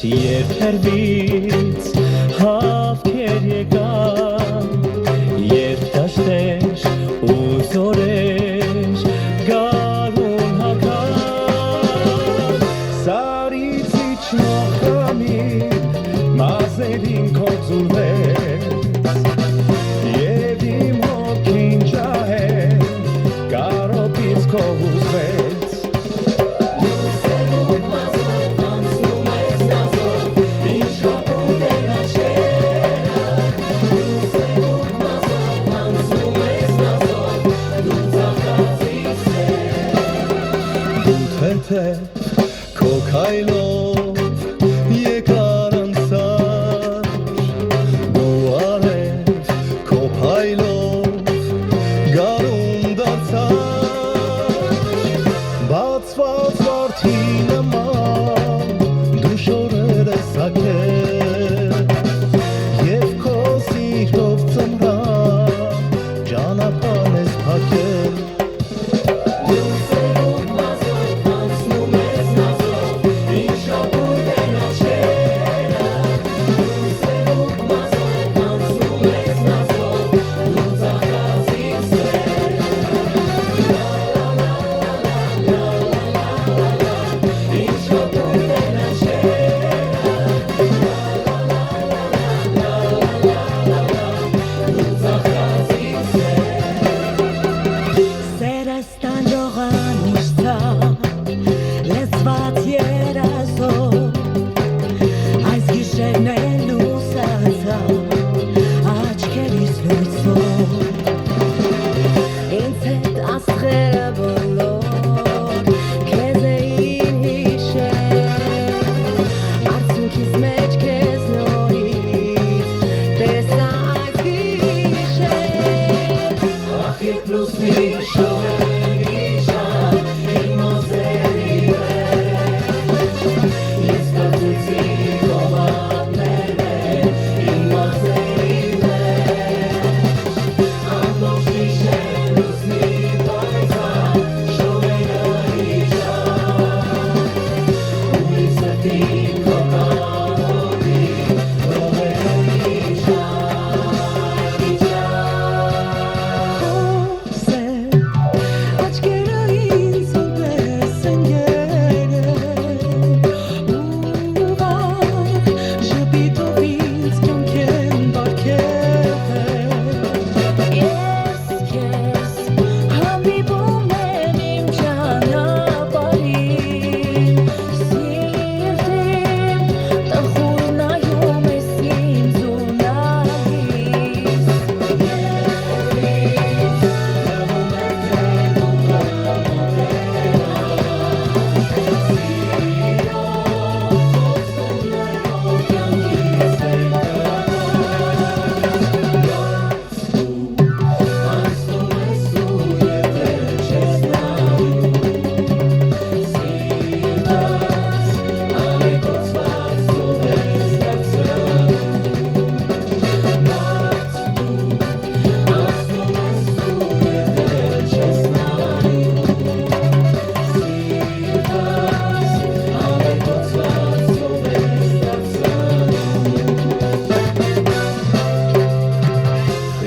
Երբերվից հավքեր եկան, երբ դաշտեր ու զորեր գարուն հագան, սարից իջնող խամին մազերին կոծուվեց, և իմ հոգին ջահել կարոտից կողուզվեց. Քո քայլով եկար անցար, դու արև քո փայլով գարուն դարձար, բացված վարդի նման դու շորեր ես հագել, և քո սիրտով ծնրան ճանապարհ ես փակել.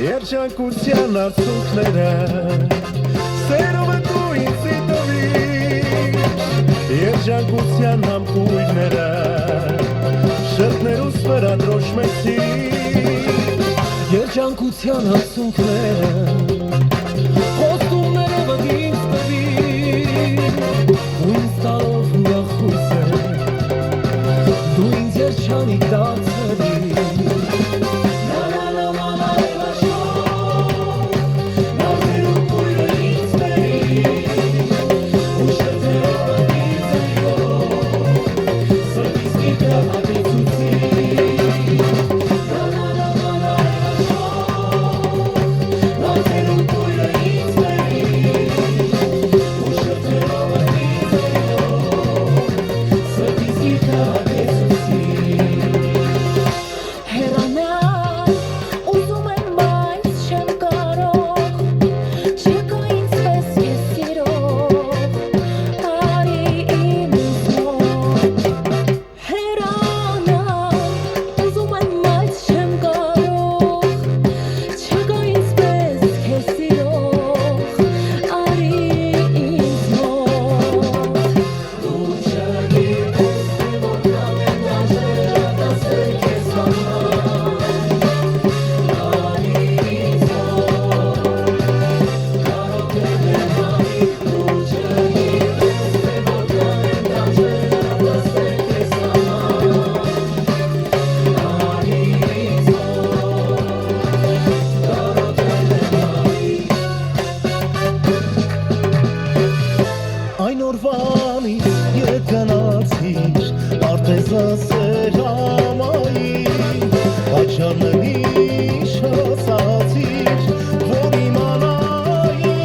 Երջանկության արցունքները սերում են դու ինձ սիտովի, երջանկության համբույրները շրթներուս վրա դրոշմեցի, երջանկության արցունքները խոստումները վգին ստվի, ու ինձ տալով ուրախույս է, դու ինձ երջանիկ դարձրի. Thank you. Տեսասեր համայի Աչաննի շասացիր Որ իմանայի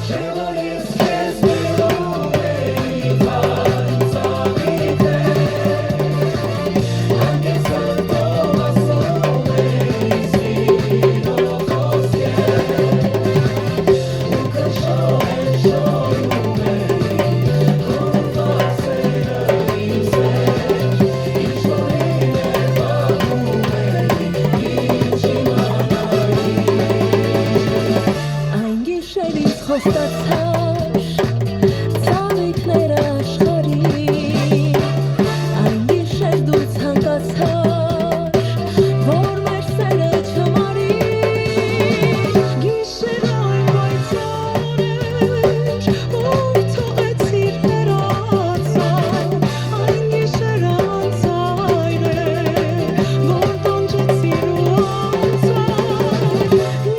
Չէ որ ես քեզ մերում էի Թարմ ծաղիկ է Հանգես ըրտով ասում էի Սիրո խոսքեր Ու կշով են շոյում էի Հորված էրը իմ սեր Ինչ որ իմ է բաղում էի Ինչ իմանայի Այն գիշերից խոստացար Ծաղիկներ աշխարհի Այն գիշեր դու ցանկացար Որ մեր սերը չմարի Գիշեր այն պայծառ էր Որ թողեցիր հեռացար Այն գիշեր անցայր էր Որ տանջեցիր ու անցար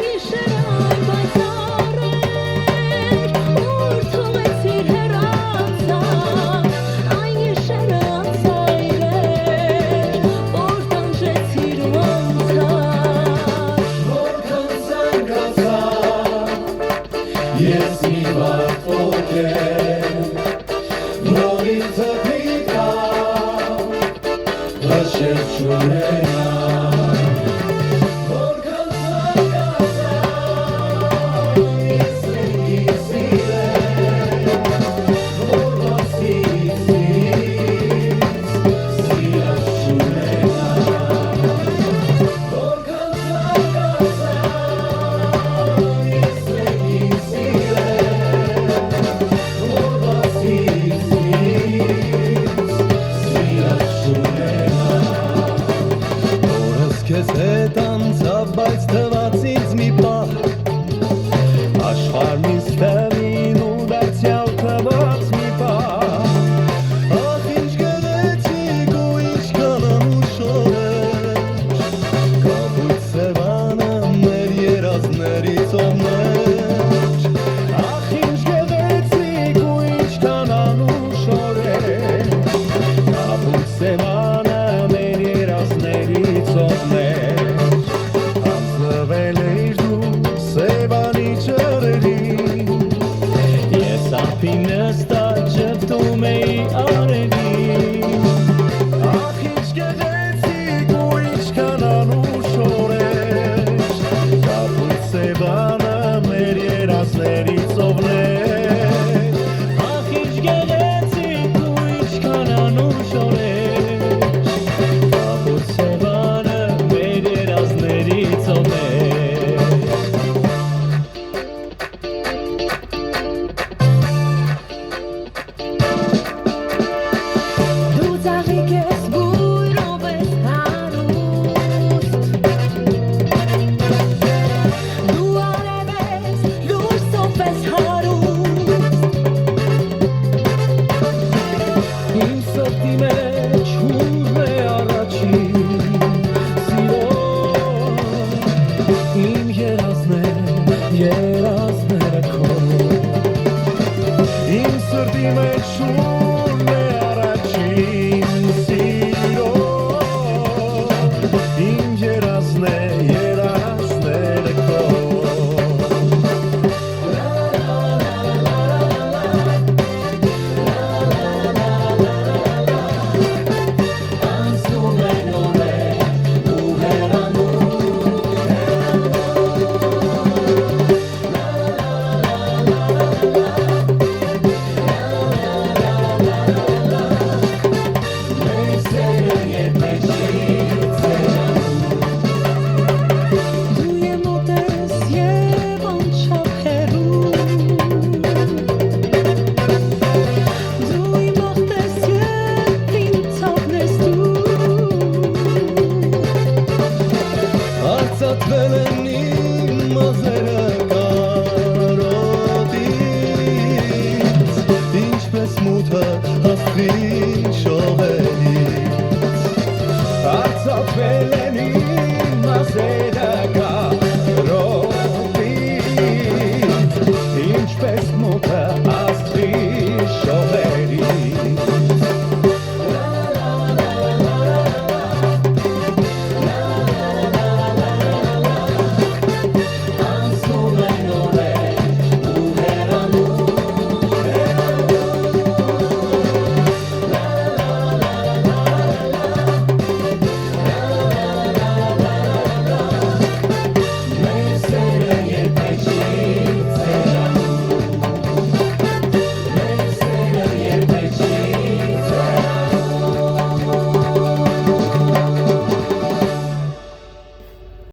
Գիշեր այն պայծառ էր Որ թողեցիր հեռացար Այն գիշեր անցայր էր Որ տանջեցիր ու անցար Որքան զանգացա Ես մի վարդոք եմ Նորից ըպիտա Հաշև չունենա